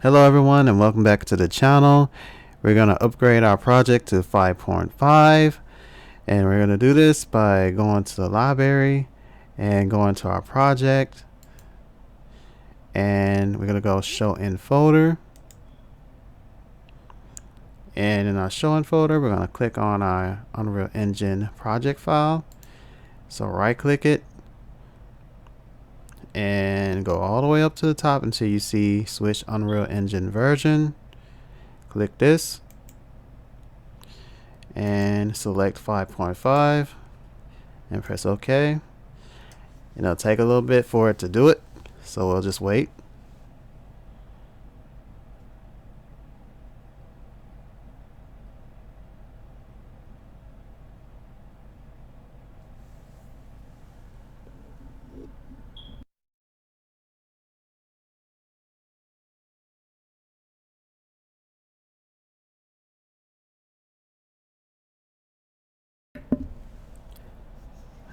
Hello everyone and welcome back to the channel. We're going to upgrade our project to 5.5 and we're going to do this by going to the library and going to our project, and we're going to go show in folder, and in our show in folder we're going to click on our Unreal Engine project file. So right click it and go all the way up to the top until you see switch Unreal Engine version. Click this and select 5.5 and press OK. It'll take a little bit for it to do it, so we'll just wait.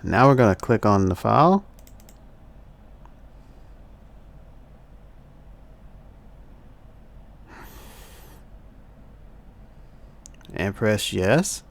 Now we're going to click on the file and press yes.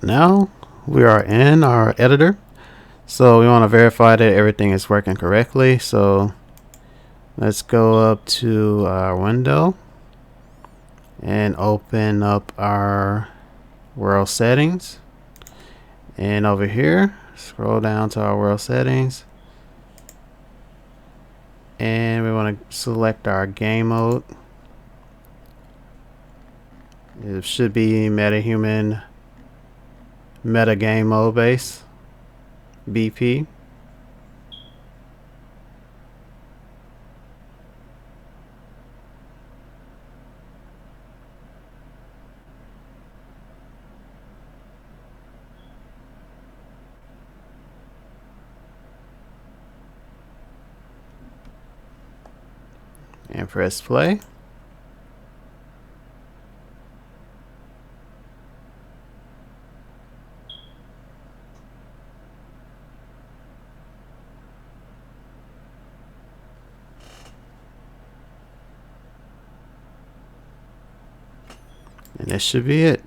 Now we are in our editor, so we want to verify that everything is working correctly. So let's go up to our window and open up our world settings, and over here scroll down to our world settings, and we want to select our game mode. It should be Metahuman Meta Game Mode Base BP. And press play. And that should be it.